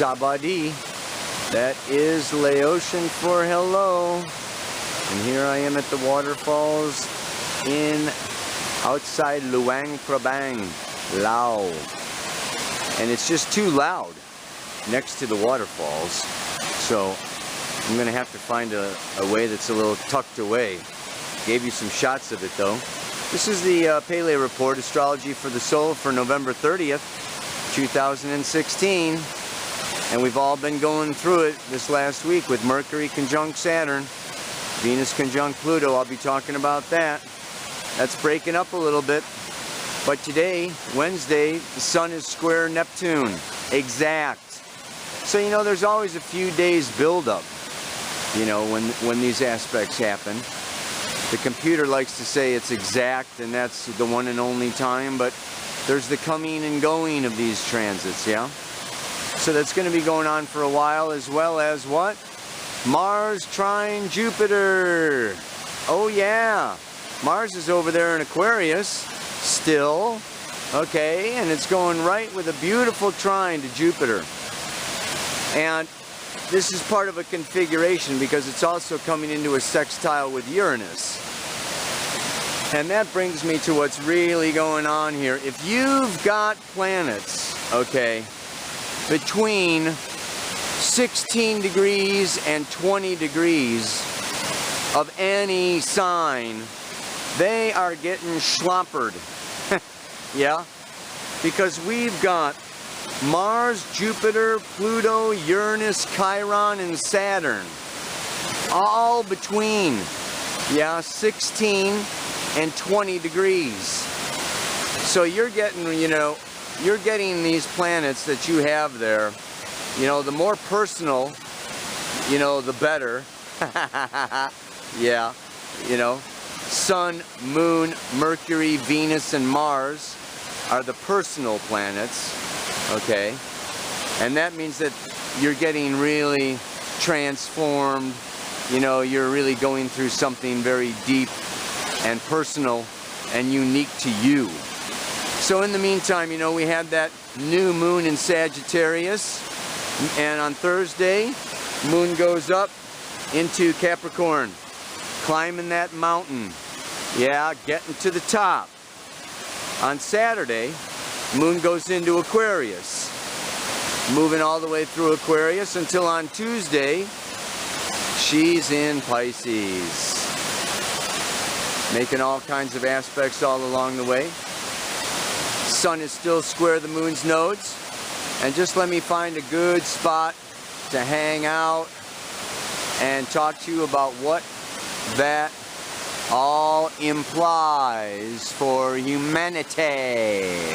Sabadi. That is Laotian for hello. And here I am at the waterfalls in outside Luang, Prabang, Lao. And it's just too loud next to the waterfalls. So I'm going to have to find a way that's a little tucked away. Gave you some shots of it though. This is the Pele Report, Astrology for the Soul for November 30th, 2016. And we've all been going through it this last week with Mercury conjunct Saturn, Venus conjunct Pluto. I'll be talking about that. That's breaking up a little bit. But today, Wednesday, the Sun is square Neptune. Exact. So, you know, there's always a few days build-up, you know, when these aspects happen. The computer likes to say it's exact and that's the one and only time, but there's the coming and going of these transits, yeah? So that's going to be going on for a while, as well as what? Mars trine Jupiter. Oh yeah, Mars is over there in Aquarius still, okay, and it's going right with a beautiful trine to Jupiter. And this is part of a configuration because it's also coming into a sextile with Uranus. And that brings me to what's really going on here. If you've got planets, okay, between 16 degrees and 20 degrees of any sign, they are getting schloppered. Yeah? Because we've got Mars, Jupiter, Pluto, Uranus, Chiron, and Saturn. All between, yeah, 16 and 20 degrees. So you're getting, you know, you're getting these planets that you have there, you know, the more personal, you know, the better. Yeah, you know, Sun, Moon, Mercury, Venus, and Mars are the personal planets, okay? And that means that you're getting really transformed, you know, you're really going through something very deep and personal and unique to you. So in the meantime, you know, we had that new moon in Sagittarius, and on Thursday, moon goes up into Capricorn, climbing that mountain, yeah, getting to the top. On Saturday, moon goes into Aquarius, moving all the way through Aquarius until on Tuesday, she's in Pisces, making all kinds of aspects all along the way. Sun is still square the moon's nodes, and just let me find a good spot to hang out and talk to you about what that all implies for humanity.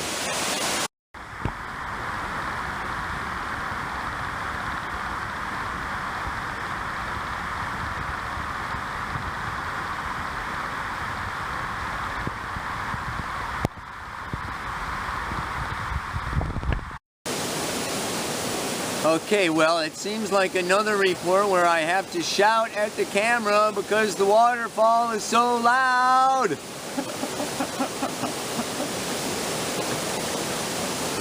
Okay, well, it seems like another report where I have to shout at the camera because the waterfall is so loud.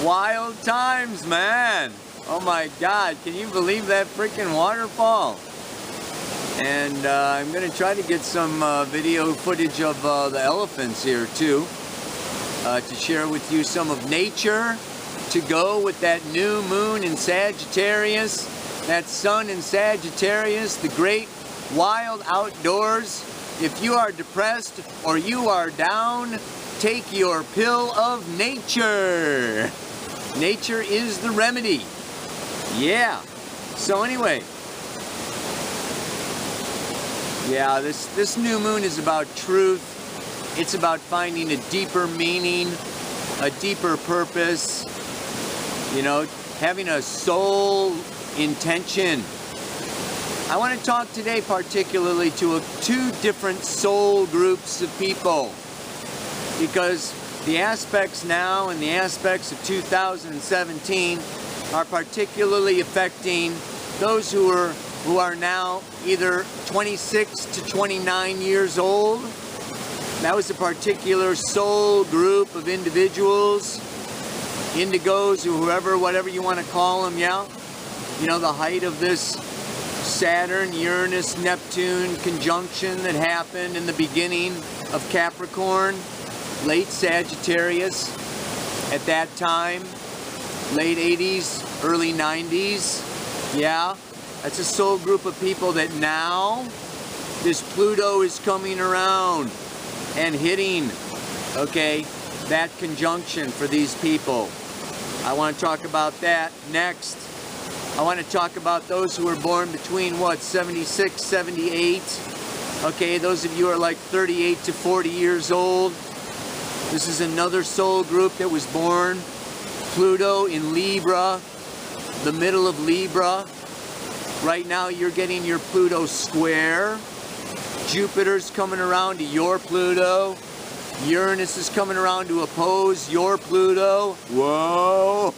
Wild times, man. Oh my God, can you believe that freaking waterfall? And I'm going to try to get some video footage of the elephants here too, to share with you some of nature, to go with that new moon in Sagittarius, that sun in Sagittarius, the great wild outdoors. If you are depressed or you are down, take your pill of nature. Nature is the remedy. Yeah. So anyway, yeah, this new moon is about truth. It's about finding a deeper meaning, a deeper purpose. You know, having a soul intention. I want to talk today particularly to two different soul groups of people, because the aspects now and the aspects of 2017 are particularly affecting those who are now either 26 to 29 years old. That was a particular soul group of individuals, indigos, or whoever, whatever you want to call them, yeah? You know, the height of this Saturn, Uranus, Neptune conjunction that happened in the beginning of Capricorn, late Sagittarius at that time, late 80s, early 90s. Yeah, that's a soul group of people that now this Pluto is coming around and hitting, okay, that conjunction for these people. I want to talk about that next. I want to talk about those who were born between, what, 76, 78? Okay, those of you who are like 38 to 40 years old. This is another soul group that was born. Pluto in Libra, the middle of Libra. Right now you're getting your Pluto square. Jupiter's coming around to your Pluto. Uranus is coming around to oppose your Pluto. Whoa!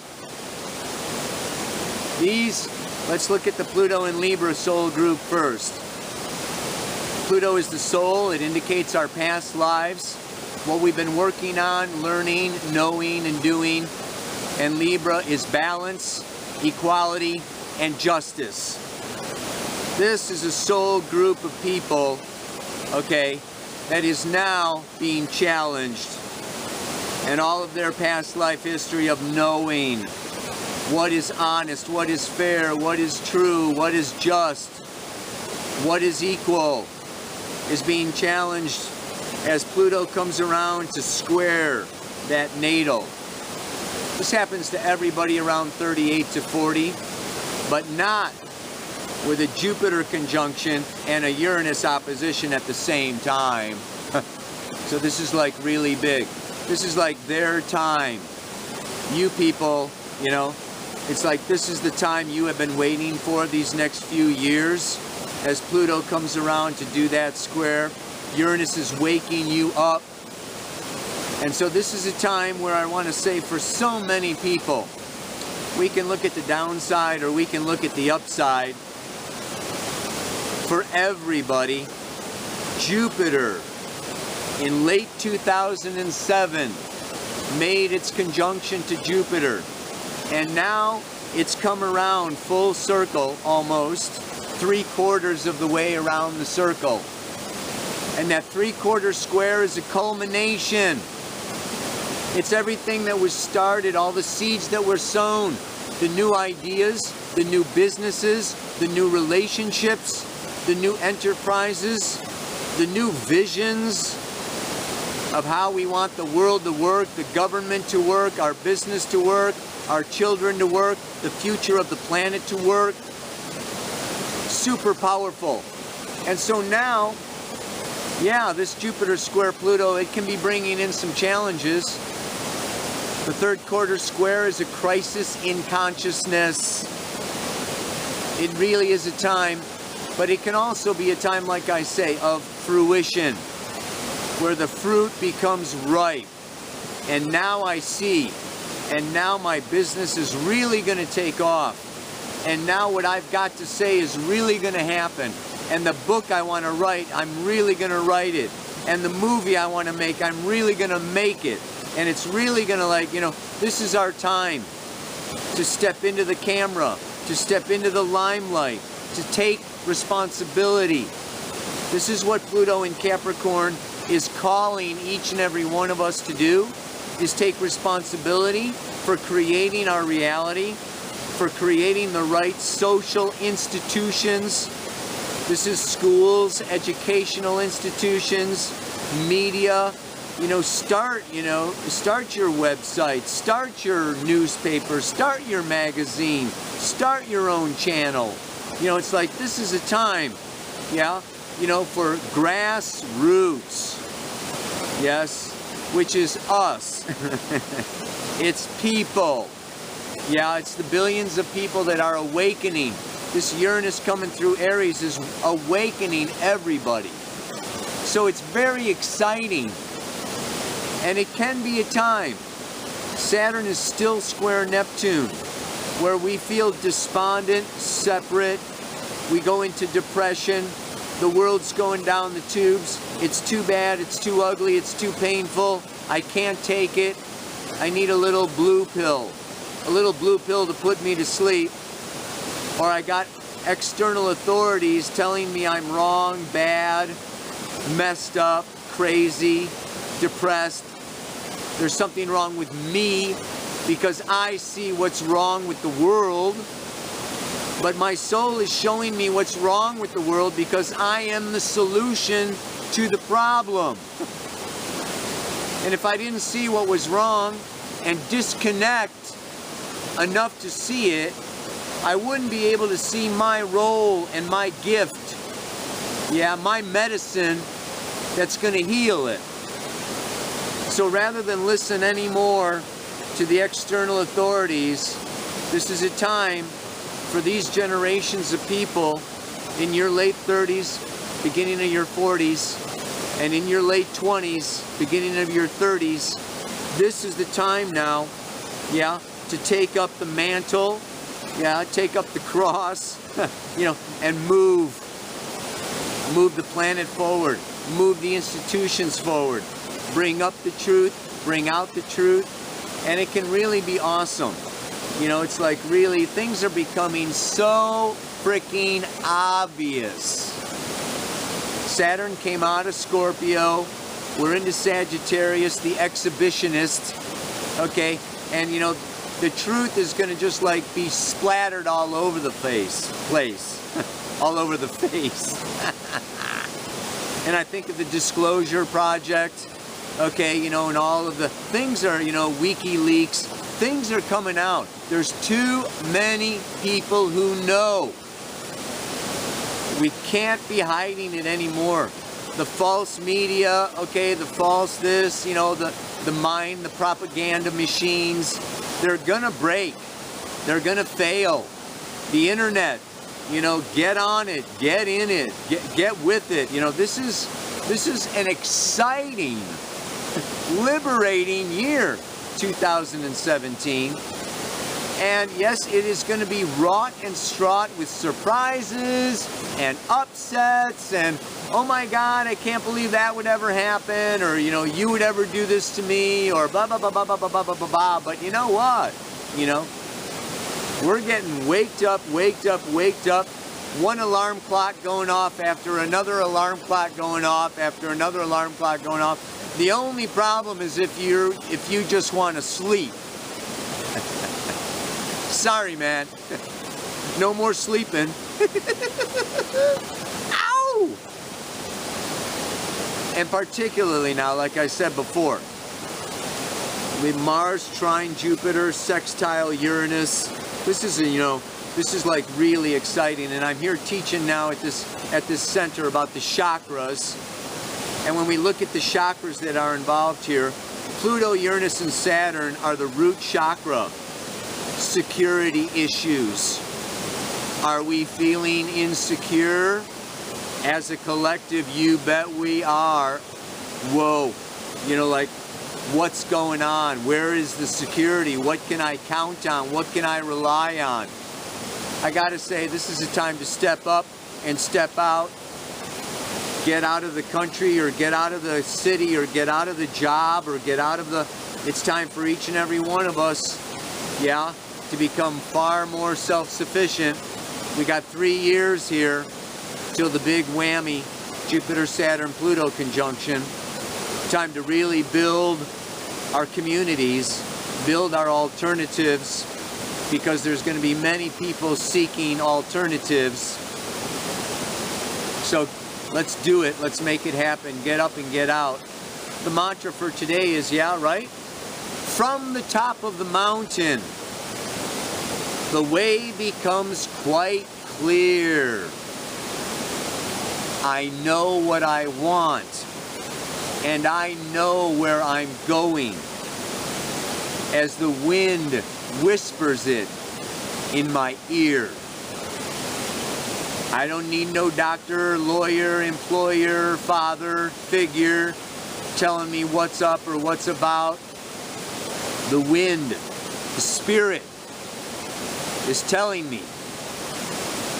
Let's look at the Pluto in Libra soul group first. Pluto is the soul. It indicates our past lives, what we've been working on, learning, knowing, and doing. And Libra is balance, equality, and justice. This is a soul group of people, okay, that is now being challenged. And all of their past life history of knowing what is honest, what is fair, what is true, what is just, what is equal, is being challenged as Pluto comes around to square that natal. This happens to everybody around 38 to 40, but not with a Jupiter conjunction and a Uranus opposition at the same time. So this is like really big. This is like their time. You people, you know, it's like this is the time you have been waiting for these next few years as Pluto comes around to do that square. Uranus is waking you up. And so this is a time where I want to say for so many people, we can look at the downside or we can look at the upside. For everybody, Jupiter in late 2007 made its conjunction to Jupiter. And now it's come around full circle almost, 3/4 of the way around the circle. And that 3/4 square is a culmination. It's everything that was started, all the seeds that were sown, the new ideas, the new businesses, the new relationships, the new enterprises, the new visions of how we want the world to work, the government to work, our business to work, our children to work, the future of the planet to work. Super powerful. And so now, yeah, this Jupiter square Pluto, it can be bringing in some challenges. The 3/4 square is a crisis in consciousness. It really is a time, but it can also be a time, like I say, of fruition, where the fruit becomes ripe. And now I see, and now my business is really going to take off. And now what I've got to say is really going to happen. And the book I want to write, I'm really going to write it. And the movie I want to make, I'm really going to make it. And it's really going to, like, you know, this is our time to step into the camera, to step into the limelight, to take responsibility. This is what Pluto in Capricorn is calling each and every one of us to do, is take responsibility for creating our reality, for creating the right social institutions. This is schools, educational institutions, media. You know, start your website, start your newspaper, start your magazine, start your own channel. You know, it's like this is a time, yeah, you know, for grassroots. Yes, which is us. It's people. Yeah, it's the billions of people that are awakening. This Uranus coming through Aries is awakening everybody. So it's very exciting. And it can be a time. Saturn is still square Neptune, where we feel despondent, separate. We go into depression. The world's going down the tubes. It's too bad. It's too ugly. It's too painful. I can't take it. I need a little blue pill. A little blue pill to put me to sleep. Or I got external authorities telling me I'm wrong, bad, messed up, crazy, depressed. There's something wrong with me because I see what's wrong with the world. But my soul is showing me what's wrong with the world because I am the solution to the problem. And if I didn't see what was wrong and disconnect enough to see it, I wouldn't be able to see my role and my gift. Yeah, my medicine that's going to heal it. So rather than listen anymore to the external authorities, this is a time for these generations of people in your late 30s, beginning of your 40s, and in your late 20s, beginning of your 30s. This is the time now, yeah, to take up the mantle, yeah, take up the cross, you know, and move the planet forward, move the institutions forward, bring up the truth, bring out the truth, and it can really be awesome. You know, it's like really, things are becoming so freaking obvious. Saturn came out of Scorpio, we're into Sagittarius, the exhibitionist, okay, and you know, the truth is going to just like be splattered all over the place, all over the face. And I think of the Disclosure Project, okay, you know, and all of the things are, you know, WikiLeaks, things are coming out. There's too many people who know. We can't be hiding it anymore. The false media, okay, the false this, you know, the mind, the propaganda machines, they're gonna break. They're gonna fail. The internet, you know, get on it, get in it, get with it. You know, this is an exciting, liberating year, 2017. And yes, it is going to be wrought and straught with surprises and upsets and, oh my God, I can't believe that would ever happen, or, you know, you would ever do this to me, or blah, blah, blah, blah, blah, blah, blah, blah, blah, blah. But you know what? You know, we're getting waked up. One alarm clock going off after another alarm clock going off after another alarm clock going off. The only problem is if you just want to sleep. Sorry, man. No more sleeping. Ow! And particularly now, like I said before, with Mars trine Jupiter, sextile Uranus, this is, you know, this is like really exciting. And I'm here teaching now at this center about the chakras. And when we look at the chakras that are involved here, Pluto, Uranus, and Saturn are the root chakra. Security issues. Are we feeling insecure? As a collective, you bet we are. Whoa. You know, like, what's going on? Where is the security? What can I count on? What can I rely on? I gotta say, this is a time to step up and step out. Get out of the country, or get out of the city, or get out of the job, or get out of the... It's time for each and every one of us, yeah, to become far more self-sufficient. We got 3 years here till the big whammy, Jupiter, Saturn, Pluto conjunction. Time to really build our communities, build our alternatives, because there's going to be many people seeking alternatives. So let's do it. Let's make it happen. Get up and get out. The mantra for today is, yeah, right? From the top of the mountain, the way becomes quite clear. I know what I want, and I know where I'm going, as the wind whispers it in my ear. I don't need no doctor, lawyer, employer, father, figure telling me what's up or what's about. The wind, the spirit, is telling me,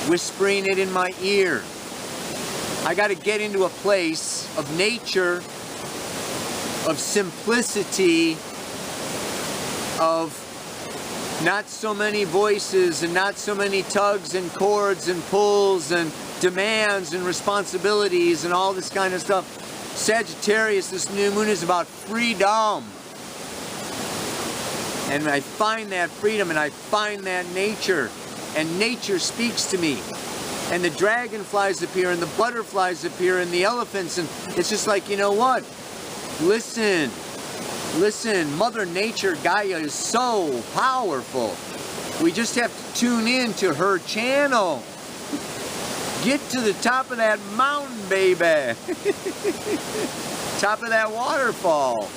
whispering it in my ear. I got to get into a place of nature, of simplicity, of Not so many voices and not so many tugs and cords and pulls and demands and responsibilities and all this kind of stuff. Sagittarius, this new moon is about freedom. And I find that freedom and I find that nature. And nature speaks to me. And the dragonflies appear and the butterflies appear and the elephants. And it's just like, you know what? Listen. Listen, Mother Nature, Gaia, is so powerful. We just have to tune in to her channel. Get to the top of that mountain, baby. Top of that waterfall.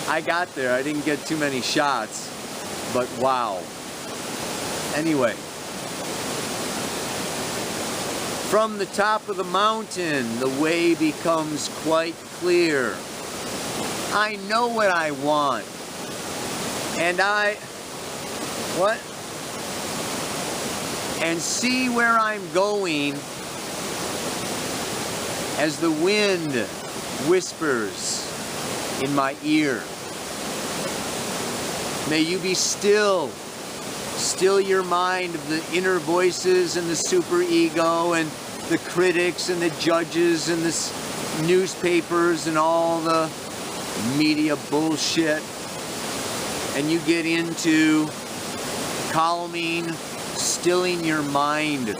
I got there. I didn't get too many shots, but wow. Anyway, from the top of the mountain, the way becomes quite clear. I know what I want. And and see where I'm going as the wind whispers in my ear. May you be still. Still your mind of the inner voices and the superego and the critics and the judges and the newspapers and all the media bullshit. And you get into calming, stilling your mind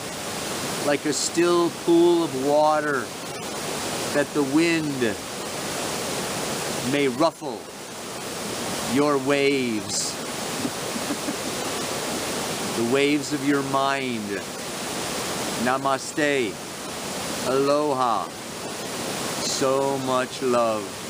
like a still pool of water that the wind may ruffle your waves. The waves of your mind. Namaste. Aloha. So much love.